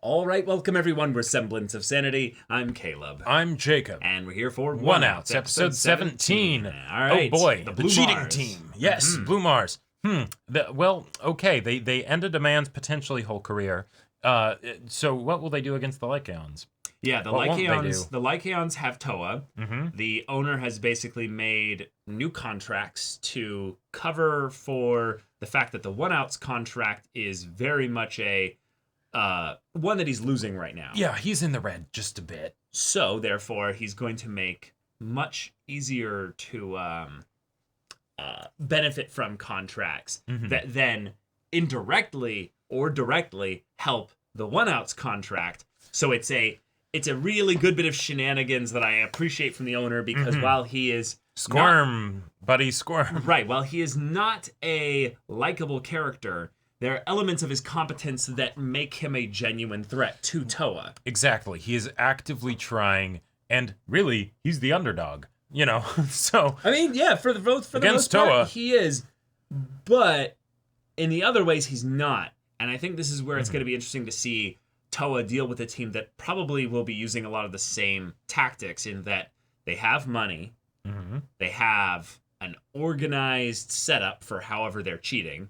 All right, welcome everyone. We're Semblance of Sanity. I'm Caleb. I'm Jacob. And we're here for One Outs, episode 17. All right. Oh boy, the cheating BlueMars team. Yes, BlueMars. Well, okay, they ended a man's potentially whole career. So what will they do against the Lycaons? Yeah, the Lycaons have Toa. The owner has basically made new contracts to cover for the fact that the One Outs contract is very much a one that he's losing right now. Yeah, he's in the red just a bit. So, therefore, he's going to make much easier to benefit from contracts that then indirectly or directly help the One Outs contract. So it's a really good bit of shenanigans that I appreciate from the owner because while he is buddy, squirm. Right, while he is not a likable character, there are elements of his competence that make him a genuine threat to Toa. Exactly. He is actively trying, and really, he's the underdog. You know, so I mean, yeah, for the most Toa, part, he is, but in the other ways, he's not. And I think this is where it's going to be interesting to see Toa deal with a team that probably will be using a lot of the same tactics in that they have money, they have an organized setup for however they're cheating,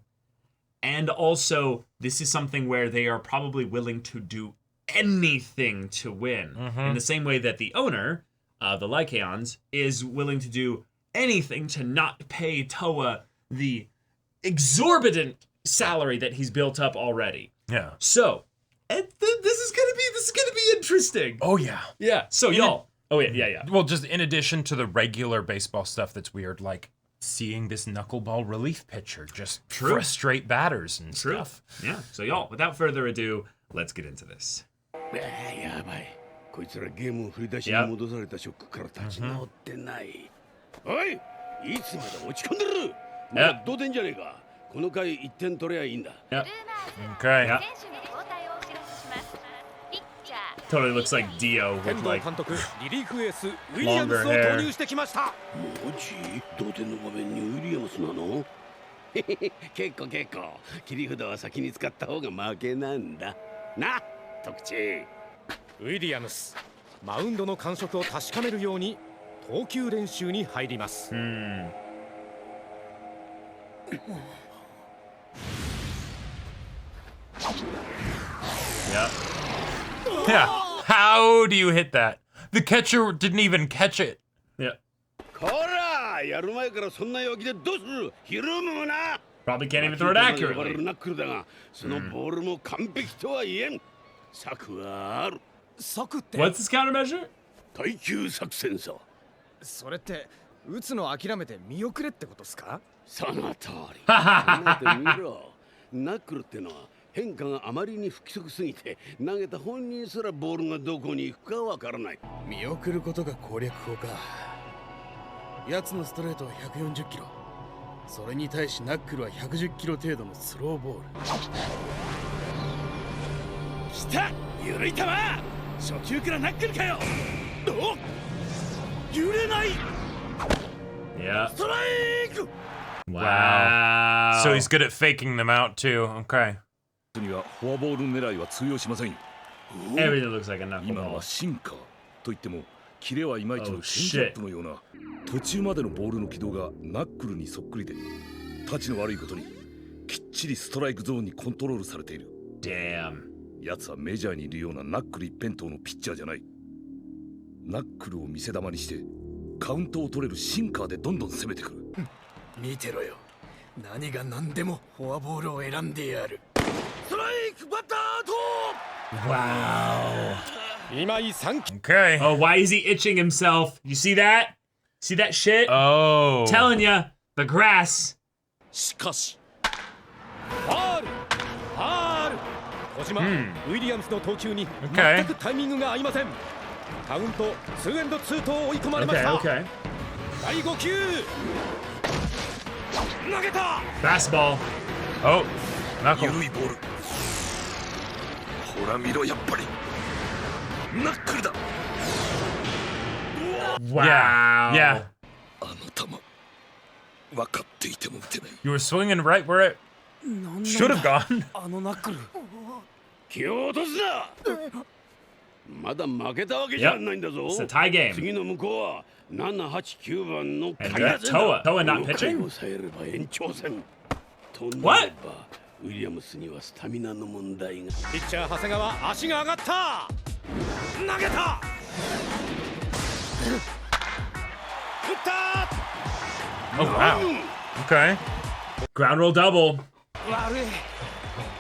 and also this is something where they are probably willing to do anything to win. In the same way that the owner, the Lycaons, is willing to do anything to not pay Toa the exorbitant salary that he's built up already. Yeah. So, this is gonna be interesting. Oh yeah. Yeah. So y'all. Oh yeah. Well, just in addition to the regular baseball stuff that's weird, like seeing this knuckleball relief pitcher just frustrate batters and stuff. Yeah. So y'all, without further ado, let's get into this. やばい。こいつらゲームを振り出しに戻されたショックから立ち直ってない。おい、いつまで落ち込んでる。まだ同点じゃねえか。この回1点取ればいいんだ。Okay. Yeah. Totally looks like Dio with like longer hair. マジ？同点の場面にウィリアムスなの？結構。切り札は先に使った方が負けなんだ。な、特注。ウィリアムス、マウンドの感触を確かめるように投球練習に入ります。Yeah. How do you hit that? The catcher didn't even catch it. Yeah. こら、やる前からそんな弱気でどうする？ひるむな。 Probably can't even throw it accurately. ナックルだが、そのボールも完璧とは言えん。策はある。策って What's his countermeasure? 耐久作戦さ。それって打つの諦めて見送れってことですか？その通り。考えてみろ。ナックルってのは変化があまりに不規則すぎて投げた本人すらボールがどこに行くかわからない。見送ることが攻略法か。奴のストレートは140キロ。それに対しナックルは110キロ程度のスローボール。来た！緩い球！初球からナックルかよ！お！揺れない！ Yeah. ストライク！ Wow. So he's good at faking them out too. Okay. にはフォアボール狙いは通用しませんよ。 Everything looks like a 今 knuckleball. はシンカーといってもキレはいまいちのチェンジアップのような途中までのボールの軌道がナックルにそっくりでタチの悪いことにきっちりストライクゾーンにコントロールされている。 Damn. 奴はメジャーにいるようなナックル一辺倒のピッチャーじゃない。ナックルを見せ玉にしてカウントを取れるシンカーでどんどん攻めてくる。見てろよ。何が何でもフォアボールを選んでやる。 ストライクバッターと Wow. 今井3球。 Okay. Oh, why is he itching himself? You see that? See that shit? Oh. Telling ya, the grass. しかしファール小島、ウィリアムスの投球に全くタイミングが合いません。カウント 2&2 と追い込まれました。 Okay. 第5球投げた。 Fastball. Oh. Knuckle. 緩いボール。ほら見ろ、やっぱりナックルだ。 Wow. Yeah. あの球分かっていても打てない。 You were swinging right where it should have gone. あのナックル。気を落とすな。まだ負けたわけじゃないんだぞ。 It's a tie game. 次の向こうは7、8、9番の And Toa not pitching? 抑えれば延長戦。となれば What? ウィリアムスにはスタミナの問題が。ピッチャー長谷川、足が上がった。投げた。打った。 Oh wow. Okay. Ground roll double. 悪い。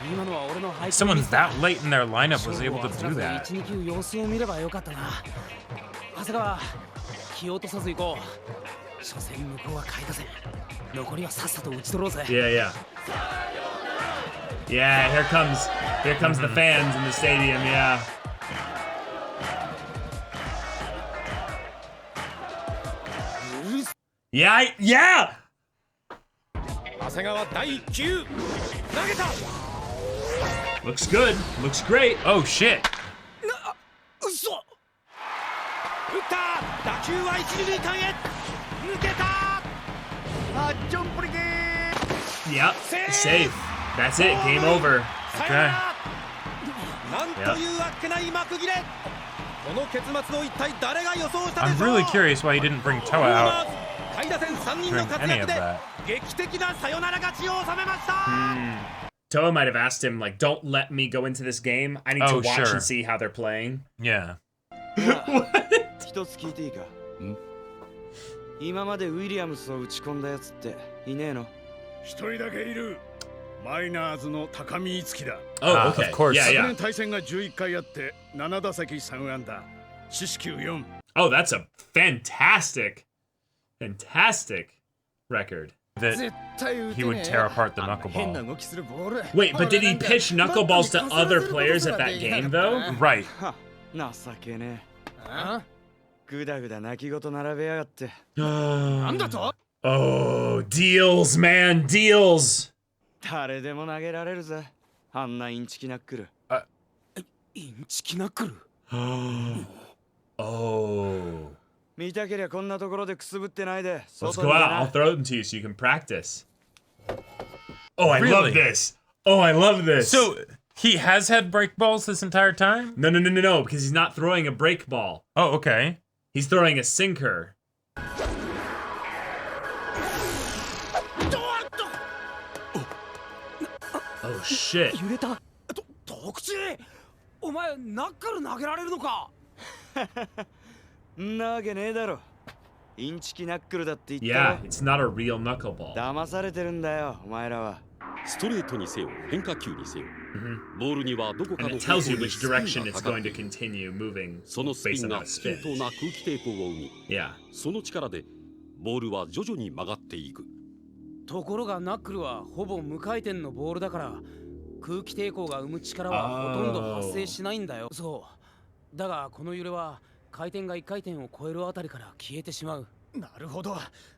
今のは俺の配球。 Someone that late in their lineup was able to do that. 1、2球様子を見ればよかったな。長谷川、気を落とさず行こう。初戦向こうは下位打線。残りはさっさと打ち取ろうぜ。 Yeah, yeah. Yeah, here comes the fans in the stadium, yeah. Yeah, yeah! 長谷川第1球投げた。 Looks good, looks great. Oh shit. 嘘。打った。打球は一塁間へ抜けた。あ、ジョンプリゲー。 Yep, safe. That's it, game over. さよなら。なんというあっけない幕切れ。この結末を一体誰が予想したで I'm しょう。 really curious why he didn't bring Toa out 下位打線3人の during 活 any 躍 of で that. 劇的なサヨナラ勝ちを収めました。 Toa might have asked him, like, don't let me go into this game. I need to Oh, watch sure. and see how they're playing. Yeah. 一つ聞いていいか。今までウィリアムスを打ち込んだやつっていねえの？一人だけいる。マイナーズの高見樹だ。 Oh, okay. Of course. Yeah, 昨 yeah. 年対戦が11回あって7打席3安打。四死球4。 Oh, that's a fantastic record. That he would tear apart the knuckleball. Wait, but did he pitch knuckleballs to other players at that game, though? Right. 情けねえ。ぐだぐだ泣き言並べやがって。 Oh, deals, man, deals. 誰でも投げられるぜ。あんなインチキナックル。インチキナックル。 Oh. 見たけりゃこんなところでくすぶってないで。 Let's 外 go に出 out. な I'll throw them to you so you can practice. Oh, I Really? love this. Oh, I love this. So he has had break balls this entire time? No, because he's not throwing a break ball. Oh, okay. He's throwing a sinker. Oh, shit. 揺れた。特注。お前ナックル投げられるのか。んなわけねえだろ。インチキナックルだって言った Yeah, ろ。 it's not a real knuckleball. 騙されてるんだよ、お前らは。ストレートにせよ変化球にせよ、ボールにはどこか And の it tells you 方向に which スピン direction が it's かかっ going て to いる。 continue moving そのスピ based ン on が how it 均等 spins. な空気抵抗を生み、 Yeah. その力でボールは徐々に曲がっていく。ところがナックルはほぼ無回転のボールだから空気抵抗が生む力はほとんど発生しないんだよ。そうだがこの揺れは回転が1回転を超えるあたりから消えてしまう。なるほど。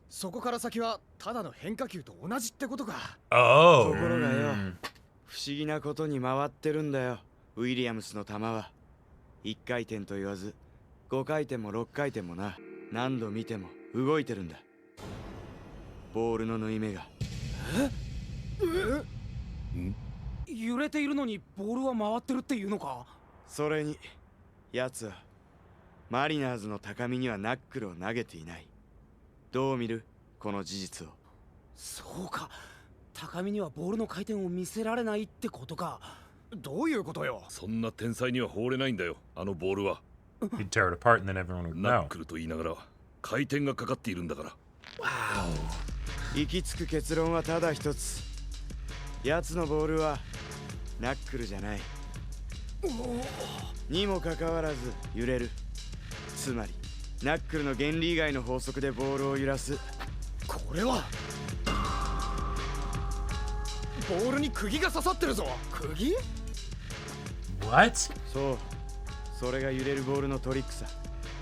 そこから先はただの変化球と同じってことか。と Oh. ころがよ、不思議なことに回ってるんだよ。ウィリアムスの球は1回転と言わず5回転も6回転もな。何度見ても動いてるんだ。ボールの縫い目が。揺れているのにボールは回ってるっていうのか。それに奴はマリナーズの高みにはナックルを投げていない。どう見るこの事実を。そうか、高みにはボールの回転を見せられないってことか。どういうことよ。そんな天才には放れないんだよ。あのボールは He'd tear it apart and then everyone would ナッ know. クルと言いながら回転がかかっているんだから。行き着く結論はただ一つ。奴のボールはナックルじゃない。にもかかわらず揺れる。つまりナックルの原理以外の法則でボールを揺らす。これはボールに釘が刺さってるぞ。釘？ What? そう、それが揺れるボールのトリックさ。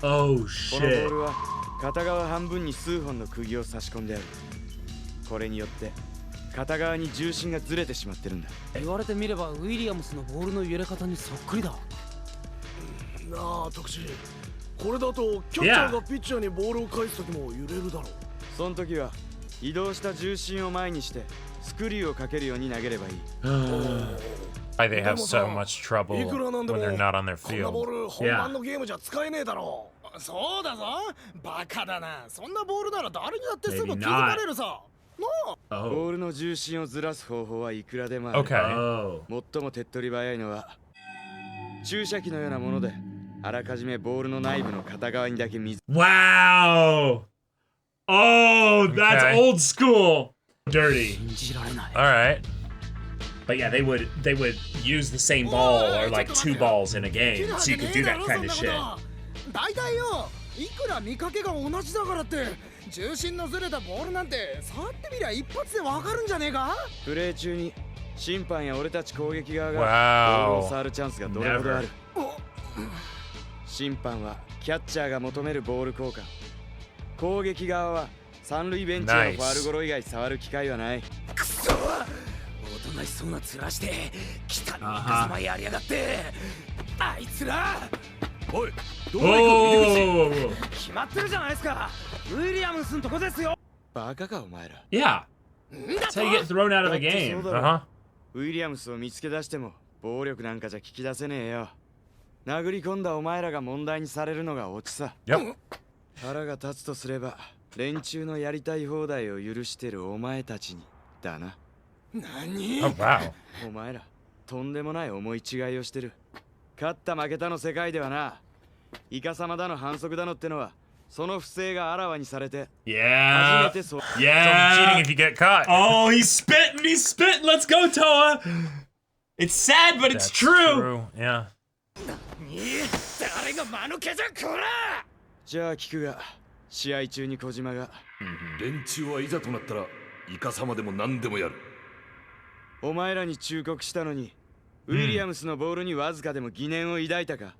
Oh, このボー shit. ルは片側半分に数本の釘を差し込んである。これによって片側に重心がずれてしまってるんだ。言われてみればウィリアムスのボールの揺れ方にそっくりだ。なあ、特使。これだとキャッチャーがピッチャーにボールを返す時も揺れるだろう。その時は移動した重心を前にしてスクリューをかけるように投げればいい。Why they have so much trouble when they're not on their こんなボ field. ール本番のゲームじゃ使えねえだろう。そうだぞ。バカだな。そんなボールなら誰にだってすぐ気づかれるさ。ボ Oh. ールの重心をずらす方法はいくらでもある。 Okay. Oh. 最も手っ取り早いのは注射器のようなものであらかじめボールの内部の片側にだけ水 Wow. Oh, that's Okay. old school. Dirty. 信じられない。 All right. But yeah, they would use the same ball or like 2 balls in a game, so you could do that kind of shit. 大体よ、いくら見かけが同じだからって重心のずれたボールなんて触ってみりゃ一発でわかるんじゃねえか。プレー中に審判や俺たち攻撃側が Wow. ボールを触るチャンスがどれほどある。審判はキャッチャーが求めるボール交換、攻撃側は三塁ベンチへのファウルゴロ以外触る機会はない。くそ、おとなしそうな面して汚いイカサマやりやがって。あいつらおいどこ行く水口 Oh. 決まってるじゃないですか。ウィリアムスのとこですよ。バカかお前ら。 Yeah. That's how you get thrown out of a game. Uh huh. ウィリアムスを見つけ出しても暴力なんかじゃ聞き出せねえよ。殴り込んだお前らが問題にされるのがオチさ。 Yep. 腹が立つとすれば連中のやりたい放題を許してるお前たちにだな。何 Oh wow. お前らとんでもない思い違いをしてる。勝った負けたの世界ではな、イカサマだの反則だのってのはその不正があらわにされて Yeah. 初めてそう。 It's only cheating Yeah. if you get caught. Oh, he's spitting. He's spitting. Let's go, Toa. It's sad, but it's That's true. Yeah. 誰が間抜けじゃこら。じゃあ聞くが、試合中に小島が連中はいざとなったらイカサマでも何でもやる。お前らに忠告したのに、ウィリアムスのボールにわずかでも疑念を抱いたか。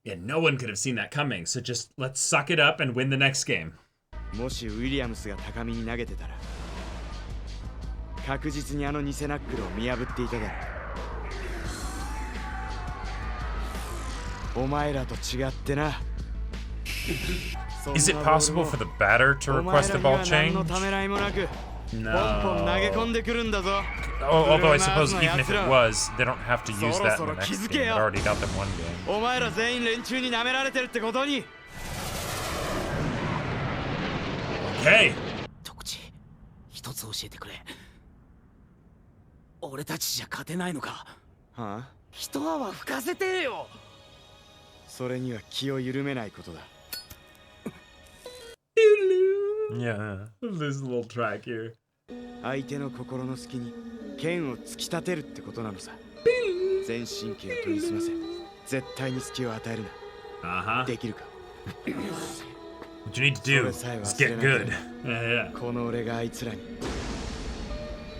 Yeah, no one could have seen that coming. So just let's suck it up and win the next game. もしウィリアムスが高みに投げてたら確実にあの偽ナックルを見破っていただろう。お前らと違ってな。 Is it possible for the batter to お前 request ら a に ball は何の change? ためらいもなくポンポン投げ No. 込んでくるんだぞ。 Although I suppose even if it was, they don't have to use that in the next game. They そろそろ気づけよ。 already got them one game. お前ら全員連中に舐められてるってことに。 Okay. 徳地、一つ教えてくれ。俺たちじゃ勝てないのか。はあ、一泡吹かせてよ。それには気を緩めないことだ。 Yeah. This little track here. 相手の心の隙に剣を突き立てるってことなのさ。全神経を研ぎ澄ませ、絶対に隙を与えるな。 Uh huh. できるか。 What you need to do is get good. Yeah, yeah. この俺があいつらに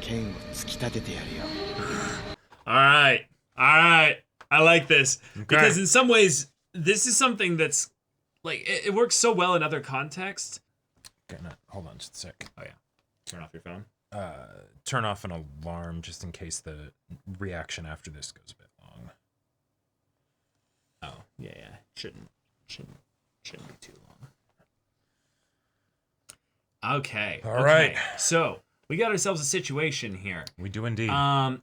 剣を突き立ててやるよ。 All right. All right. I like this. Okay. Because in some ways, this is something that's like, it works so well in other contexts. Okay, no, hold on just a sec. Oh, yeah. Turn off your phone. Turn off an alarm just in case the reaction after this goes a bit long. Oh, yeah, yeah. Shouldn't be too long. Okay. All right. So we got ourselves a situation here. We do indeed.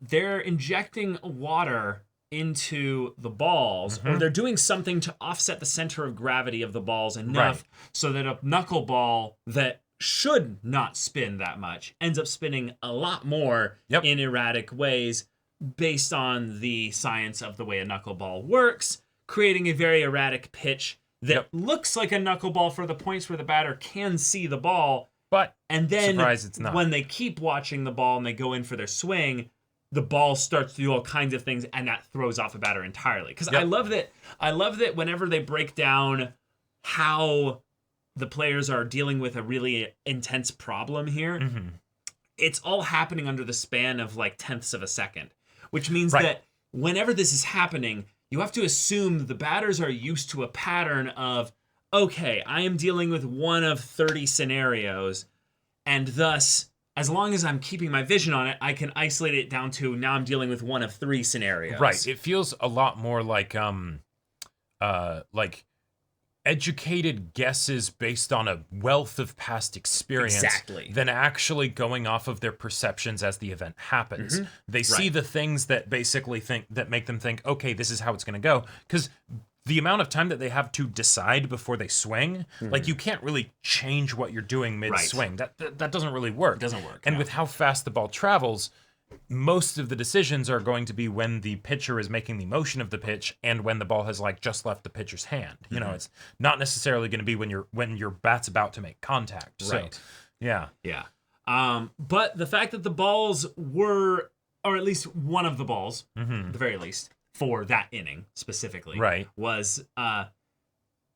They're injecting water into the balls, or they're doing something to offset the center of gravity of the balls enough so that a knuckleball that should not spin that much ends up spinning a lot more in erratic ways based on the science of the way a knuckleball works, creating a very erratic pitch that looks like a knuckleball for the points where the batter can see the ball. But And then surprise, it's not. when they keep watching the ball and they go in for their swing, the ball starts to do all kinds of things, and that throws off a batter entirely. Because I love that whenever they break down how the players are dealing with a really intense problem here, it's all happening under the span of like tenths of a second, which means that whenever this is happening, you have to assume the batters are used to a pattern of, okay, I am dealing with one of 30 scenarios, and thus, as long as I'm keeping my vision on it, I can isolate it down to now I'm dealing with one of 3 scenarios. Right. It feels a lot more like educated guesses based on a wealth of past experience than actually going off of their perceptions as the event happens. They see the things that basically make them think, okay, this is how it's going to go. Because the amount of time that they have to decide before they swing, like you can't really change what you're doing mid-swing. That doesn't really work. It doesn't work. And with how fast the ball travels, most of the decisions are going to be when the pitcher is making the motion of the pitch and when the ball has like just left the pitcher's hand. You know, it's not necessarily going to be when your bat's about to make contact. Right. So, yeah. Yeah. But the fact that the balls were, or at least one of the balls, at the very least, for that inning specifically, was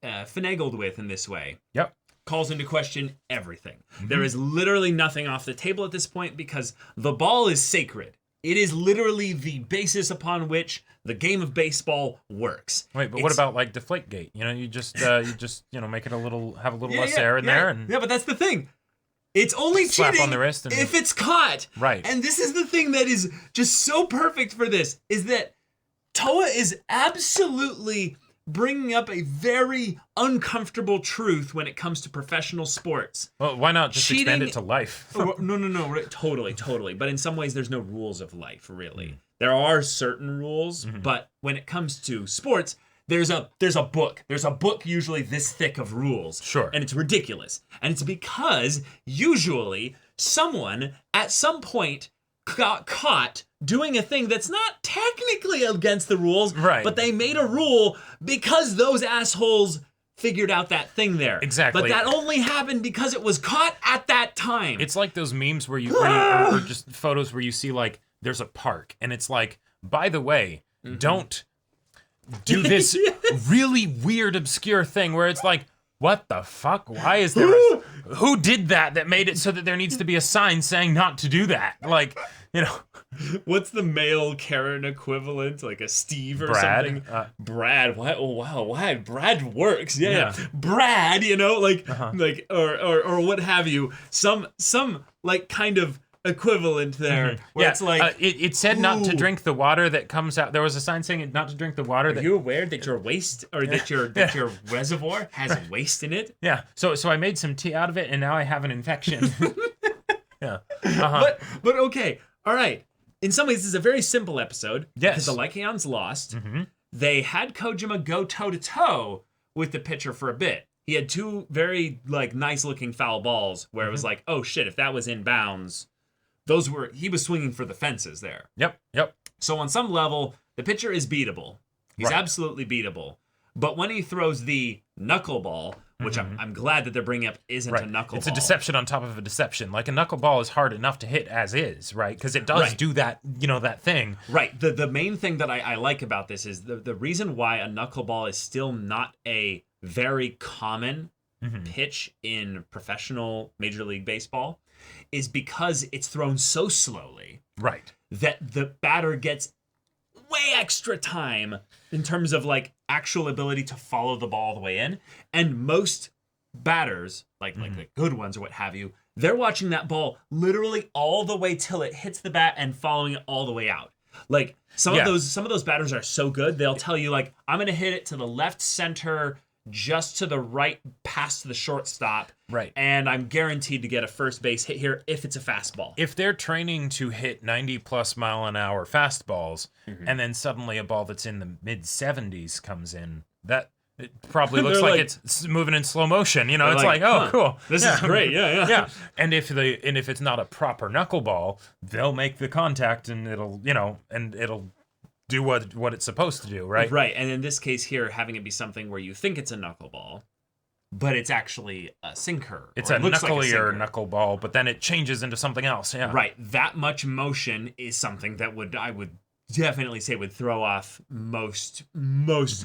finagled with in this way. Yep. Calls into question everything. There is literally nothing off the table at this point because the ball is sacred. It is literally the basis upon which the game of baseball works. Wait, but what about like Deflategate? You know, you just make it have a little less air in there, and but that's the thing. It's only slap cheating on the wrist if it's caught. Right. And this is the thing that is just so perfect for this, is that Toa is absolutely bringing up a very uncomfortable truth when it comes to professional sports. Well, why not just expand it to life? No, totally. But in some ways, there's no rules of life, really. There are certain rules, but when it comes to sports, there's a book. There's a book usually this thick of rules. Sure. And it's ridiculous. And it's because usually someone at some point got caught doing a thing that's not technically against the rules, but they made a rule because those assholes figured out that thing there. Exactly. But that only happened because it was caught at that time. It's like those memes where or just photos where you see like there's a park and it's like, by the way, don't do this really weird obscure thing where it's like, what the fuck? Why is there who did that made it so that there needs to be a sign saying not to do that? Like, you know. What's the male Karen equivalent? Like a Steve or Brad? something? Brad. Why? Oh, wow. Why? Brad works. Yeah. Brad, you know, like, or what have you. Some like kind of equivalent there where it's like it said not to drink the water that comes out. There was a sign saying not to drink the water. Are you aware that your waste or that your reservoir has waste in it? Yeah. So I made some tea out of it and now I have an infection. Yeah. But okay. All right. In some ways, this is a very simple episode. Yes. Because the Lycaons lost. They had Kojima go toe-to-toe with the pitcher for a bit. He had two very like nice-looking foul balls where it was like, oh shit, if that was in bounds, he was swinging for the fences there. Yep. So on some level, the pitcher is beatable. He's absolutely beatable. But when he throws the knuckleball, which I'm glad that they're bringing up isn't a knuckleball. It's a deception on top of a deception. Like a knuckleball is hard enough to hit as is, right? Because it does do that, that thing. Right. The main thing that I like about this is the reason why a knuckleball is still not a very common pitch in professional Major League Baseball is because it's thrown so slowly. Right. That the batter gets way extra time in terms of like actual ability to follow the ball all the way in. And most batters, like the good ones or what have you, they're watching that ball literally all the way till it hits the bat and following it all the way out. Like some of those batters are so good, they'll tell you like, I'm gonna hit it to the left center, just to the right past the shortstop. Right. And I'm guaranteed to get a first base hit here if it's a fastball. If they're training to hit 90+ mile an hour fastballs, and then suddenly a ball that's in the mid 70s comes in, that it probably looks like it's moving in slow motion. You know, it's like, oh, cool. This is great. Yeah. And if it's not a proper knuckleball, they'll make the contact and it'll do what it's supposed to do, right? Right, and in this case here, having it be something where you think it's a knuckleball, but it's actually a sinker. It's a knucklier knuckleball, but then it changes into something else, yeah. Right, that much motion is something that I would definitely say would throw off most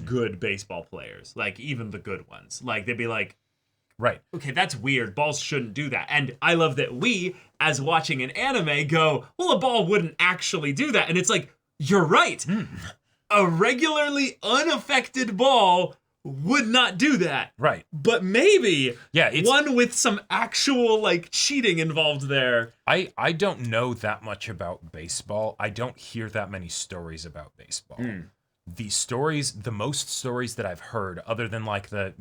good baseball players, like even the good ones. Like, they'd be like, right, okay, that's weird, balls shouldn't do that. And I love that we, as watching an anime, go, well, a ball wouldn't actually do that. And it's like, you're right. A regularly unaffected ball would not do that. Right. But maybe it's one with some actual like cheating involved there. I don't know that much about baseball. I don't hear that many stories about baseball. The most stories that I've heard, other than like the,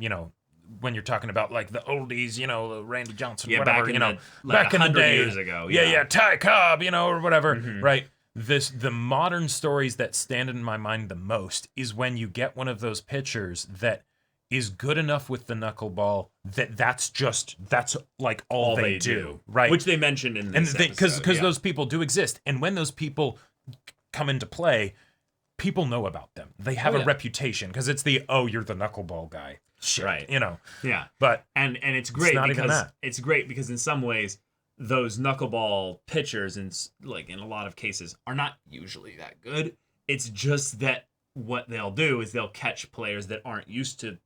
when you're talking about like the oldies, you know, Randy Johnson, yeah, whatever, back in you know, the, like back in the 100 day, years ago. yeah, Ty Cobb, you know, or whatever, right? The modern stories that stand in my mind the most is when you get one of those pitchers that is good enough with the knuckleball that's like all they do, right? Which they mentioned in this episode. Because those people do exist, and when those people come into play, people know about them. They have a reputation because it's you're the knuckleball guy, shit, right? You know, yeah. But and it's great not because even that. It's great because in some ways those knuckleball pitchers, in like in a lot of cases, are not usually that good. It's just that what they'll do is they'll catch players that aren't used to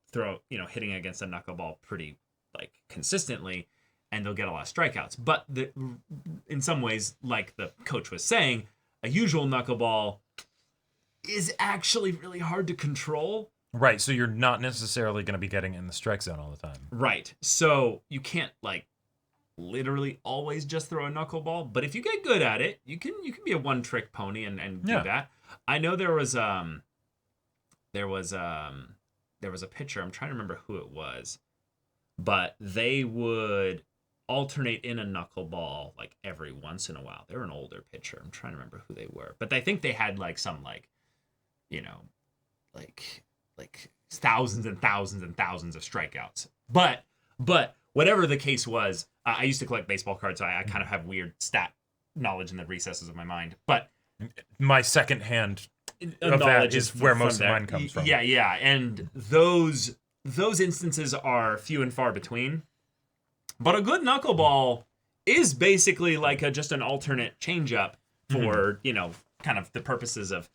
hitting against a knuckleball pretty like consistently, and they'll get a lot of strikeouts. But in some ways, like the coach was saying, a usual knuckleball is actually really hard to control. Right, so you're not necessarily going to be getting in the strike zone all the time. Right, so you can't like literally always just throw a knuckleball, but if you get good at it, you can be a one-trick pony and do that. I know there was a pitcher, I'm trying to remember who it was, but they would alternate in a knuckleball like every once in a while. They were an older pitcher. I'm trying to remember who they were, but I think they had like some like, you know, like thousands and thousands and thousands of strikeouts. But whatever the case was, I used to collect baseball cards, so I kind of have weird stat knowledge in the recesses of my mind. But my second-hand of that is where most of mine comes from. Yeah, and those instances are few and far between. But a good knuckleball is basically like just an alternate changeup for kind of the purposes of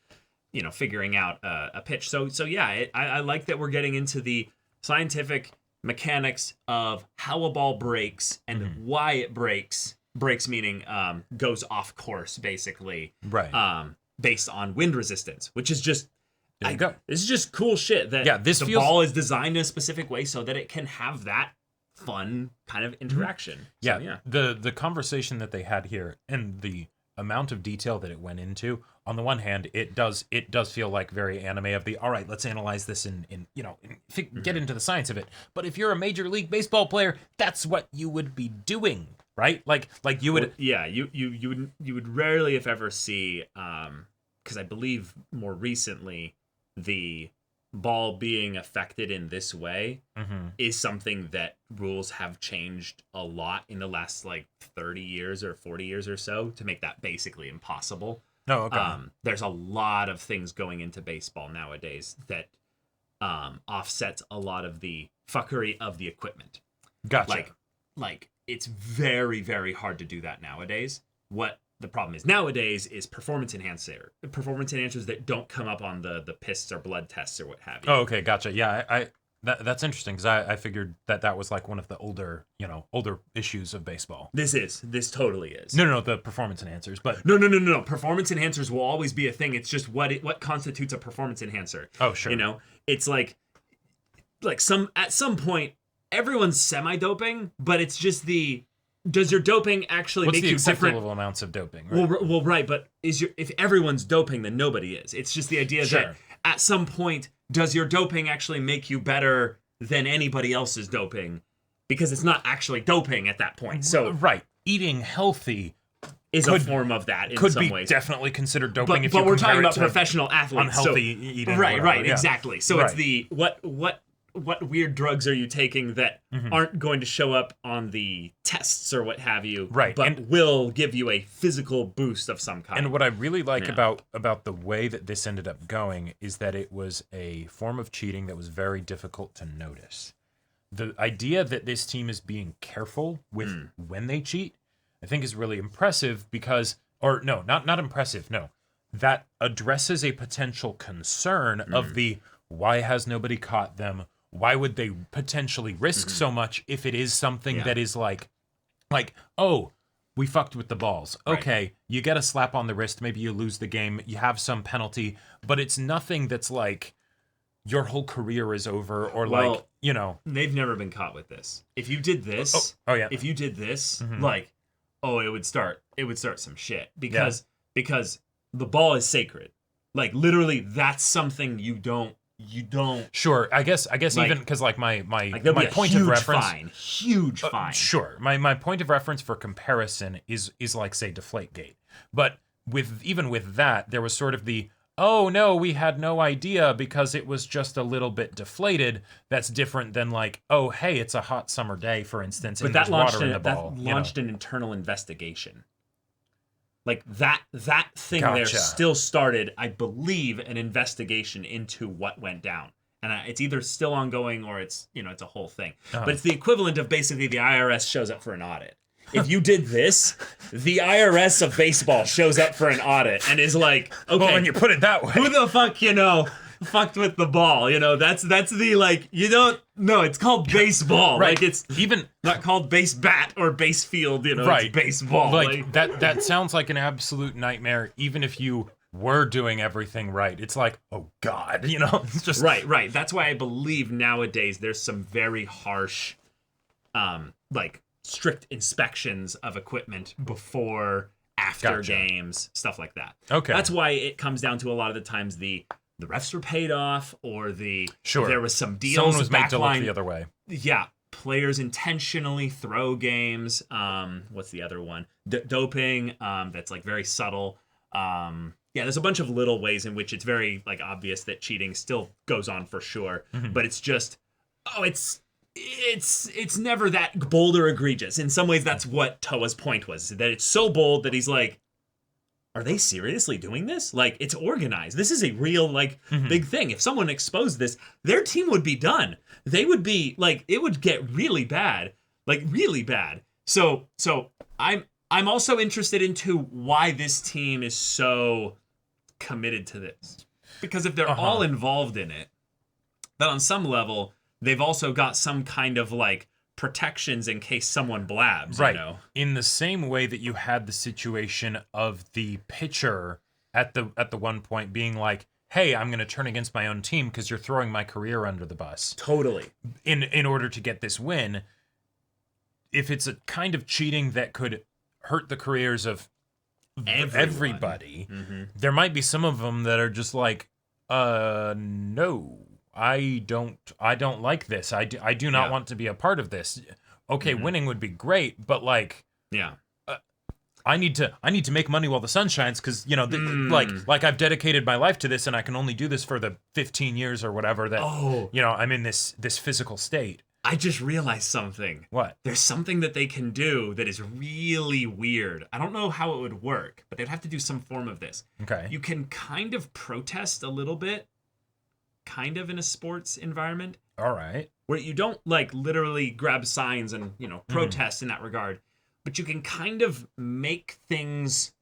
figuring out a pitch. So yeah, I like that we're getting into the scientific mechanics of how a ball breaks and why it breaks. Breaks meaning goes off course, basically. Right. Based on wind resistance, which is just there you go. This is just cool shit that the ball is designed in a specific way so that it can have that fun kind of interaction. So, yeah. The conversation that they had here and the amount of detail that it went into, on the one hand, it does feel like very anime of the, all right, let's analyze this and get into the science of it. But if you're a Major League Baseball player, that's what you would be doing, right? Like you would. Yeah, you would rarely, if ever, see, because I believe more recently the ball being affected in this way is something that rules have changed a lot in the last like 30 years or 40 years or so to make that basically impossible. Oh, okay. There's a lot of things going into baseball nowadays that offsets a lot of the fuckery of the equipment. Gotcha. Like it's very, very hard to do that nowadays. What the problem is nowadays is performance enhancers that don't come up on the pists or blood tests or what have you. Oh, okay, gotcha. Yeah, that's interesting because I figured that was like one of the older issues of baseball. This totally is. No, the performance enhancers, but no. Performance enhancers will always be a thing. It's just what constitutes a performance enhancer. Oh, sure. It's like at some point everyone's semi-doping, but it's just does your doping actually make you different? What's the acceptable amounts of doping? Right? Well, right, but if everyone's doping, then nobody is. It's just the idea that at some point, does your doping actually make you better than anybody else's doping? Because it's not actually doping at that point. So right, eating healthy is a form of that in some ways. Definitely considered doping. But we're talking about professional athletes, unhealthy eating. Right, exactly. So right. It's what weird drugs are you taking that aren't going to show up on the tests or what have you, right? But will give you a physical boost of some kind. And what I really like about the way that this ended up going is that it was a form of cheating that was very difficult to notice. The idea that this team is being careful with when they cheat, I think is really impressive because, or no, not impressive, no. That addresses a potential concern of why has nobody caught them? Why would they potentially risk so much if it is something that is like, oh, we fucked with the balls. Okay, right. You get a slap on the wrist, maybe you lose the game, you have some penalty, but it's nothing that's like your whole career is over or They've never been caught with this. If you did this, if you did this, it would start some shit because the ball is sacred. Like literally that's something you don't you don't. Sure, I guess like, even because like my point huge of reference, huge fine. Sure, my point of reference for comparison is like say Deflategate, but even with that, there was sort of the oh no, we had no idea because it was just a little bit deflated. That's different than like oh hey, it's a hot summer day, for instance, and there's water in the ball. That launched an internal investigation. Like that thing there Gotcha. still started, I believe, an investigation into what went down, and it's either still ongoing or it's it's a whole thing. But it's the equivalent of basically the IRS shows up for an audit. If you did this, the IRS of baseball shows up for an audit and is like, okay, well, when you put it that way, who the fuck fucked with the ball? That's the like you don't no, it's called baseball. Right. Like it's even not called base bat or base field. right. It's baseball. Like that sounds like an absolute nightmare. Even if you were doing everything right, it's like oh god, it's just right. That's why I believe nowadays there's some very harsh, like strict inspections of equipment before, after games, stuff like that. Okay, that's why it comes down to a lot of the times the refs were paid off, or there was some deals. Someone was made to look the other way. Yeah, players intentionally throw games. What's the other one? Doping. That's like very subtle. Yeah, there's a bunch of little ways in which it's very like obvious that cheating still goes on for sure, but it's just it's never that bold or egregious. In some ways, that's what Toa's point was, that it's so bold that he's like, are they seriously doing this? Like, it's organized. This is a real, like, big thing. If someone exposed this, their team would be done. They would be, like, it would get really bad. Like, really bad. So I'm also interested into why this team is so committed to this. Because if they're all involved in it, then on some level, they've also got some kind of, like, protections in case someone blabs, right. In the same way that you had the situation of the pitcher at the one point being like, hey, I'm going to turn against my own team because you're throwing my career under the bus. Totally. In order to get this win, if it's a kind of cheating that could hurt the careers of everybody, there might be some of them that are just like, no. I don't like this. I do not want to be a part of this. Okay, winning would be great, but like, I need to make money while the sun shines because like I've dedicated my life to this and I can only do this for the 15 years or whatever that I'm in this physical state. I just realized something. What? There's something that they can do that is really weird. I don't know how it would work, but they'd have to do some form of this. Okay. You can kind of protest a little bit. Kind of in a sports environment. All right. Where you don't like literally grab signs and, protest in that regard, but you can kind of make things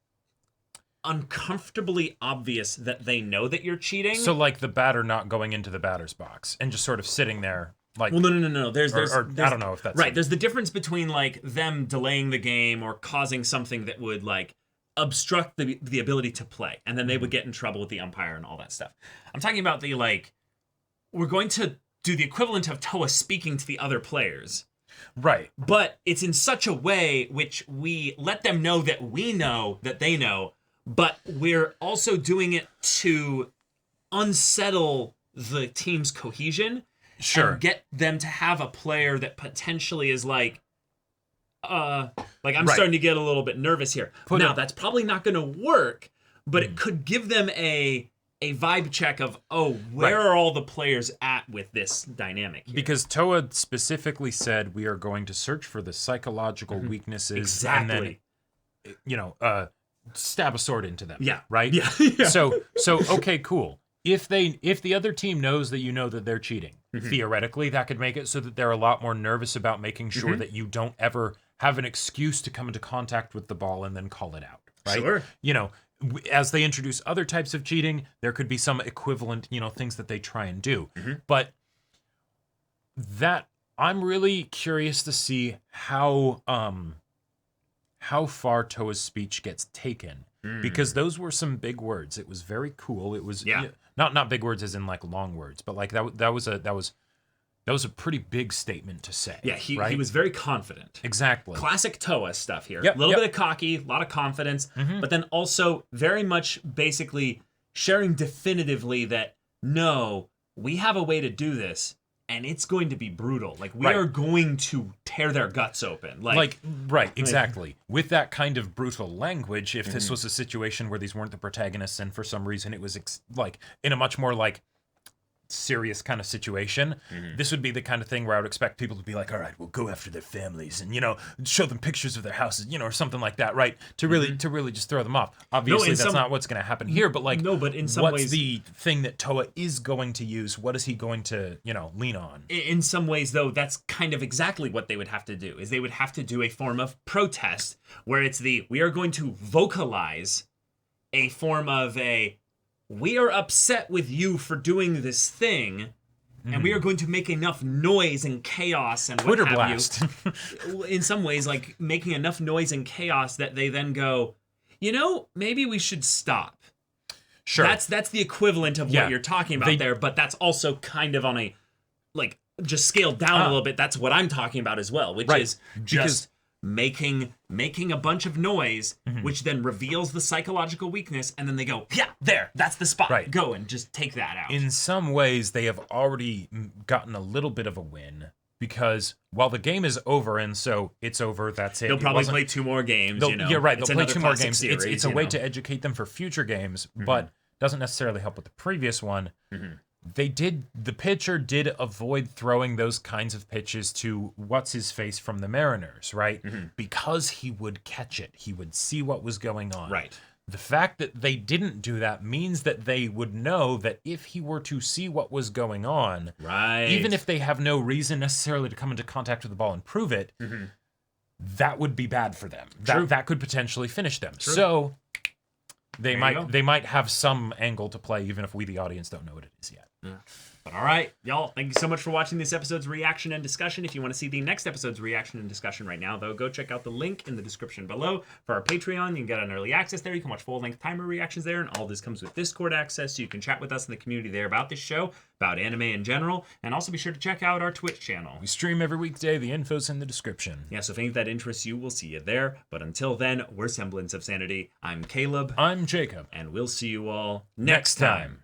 uncomfortably obvious that they know that you're cheating. So like the batter not going into the batter's box and just sort of sitting there like well, no. There's I don't know if that's right. There's the difference between like them delaying the game or causing something that would like obstruct the ability to play, and then they would get in trouble with the umpire and all that stuff. I'm talking about the like, we're going to do the equivalent of Toa speaking to the other players. Right. But it's in such a way which we let them know that we know that they know, but we're also doing it to unsettle the team's cohesion. Sure. And get them to have a player that potentially is like I'm starting to get a little bit nervous here. That's probably not going to work, but it could give them a vibe check of, where are all the players at with this dynamic here? Because Toa specifically said we are going to search for the psychological weaknesses and then, stab a sword into them. Yeah. Right? Yeah. So okay, cool. If the other team knows that you know that they're cheating, theoretically, that could make it so that they're a lot more nervous about making sure that you don't ever have an excuse to come into contact with the ball and then call it out. Right? Sure. As they introduce other types of cheating, there could be some equivalent, things that they try and do. But that I'm really curious to see how far Toa's speech gets taken, because those were some big words. It was very cool. It was not big words as in like long words, but like that was a pretty big statement to say. Yeah, he was very confident. Exactly. Classic Toa stuff here. Yep, a little bit of cocky, a lot of confidence, but then also very much basically sharing definitively that, no, we have a way to do this, and it's going to be brutal. Like, we Right. are going to tear their guts open. Right, exactly. With that kind of brutal language, if this was a situation where these weren't the protagonists and for some reason it was like in a much more like serious kind of situation, this would be the kind of thing where I would expect people to be like, all right, we'll go after their families and, you know, show them pictures of their houses, you know, or something like that, right? To really just throw them off. Obviously, that's not what's going to happen here, but like, but in some what's ways, the thing that Toa is going to use? What is he going to, you know, lean on? in some ways, though, that's kind of exactly what they would have to do, is they would have to do a form of protest where it's we are going to vocalize a form of we are upset with you for doing this thing, and we are going to make enough noise and chaos and what Twitter have blast. you. In some ways, like making enough noise and chaos that they then go, you know, maybe we should stop. Sure. That's the equivalent of what you're talking about there, but that's also kind of on a, like, just scaled down a little bit. That's what I'm talking about as well, which is just making a bunch of noise, which then reveals the psychological weakness, and then they go, yeah, there, that's the spot. Right. Go and just take that out. In some ways, they have already gotten a little bit of a win, because while the game is over, and so it's over, that's it. They'll probably play 2 more games, you know. Yeah, right, It's they'll play another 2 more classic games. series, It's a way to educate them for future games, but doesn't necessarily help with the previous one. The pitcher did avoid throwing those kinds of pitches to what's-his-face from the Mariners, right? Because he would catch it. He would see what was going on. Right. The fact that they didn't do that means that they would know that if he were to see what was going on, even if they have no reason necessarily to come into contact with the ball and prove it, that would be bad for them. That could potentially finish them. So they might have some angle to play, even if we, the audience, don't know what it is yet. But all right, y'all, thank you so much for watching this episode's reaction and discussion. If you want to see the next episode's reaction and discussion right now, though, go check out the link in the description below for our Patreon. You can get an early access there. You can watch full-length timer reactions there, and all this comes with Discord access, so you can chat with us in the community there about this show, about anime in general, and also be sure to check out our Twitch channel. We stream every weekday. The info's in the description. Yeah, so if any of that interests you, we'll see you there. But until then, we're Semblance of Sanity. I'm Caleb. I'm Jacob. And we'll see you all next time.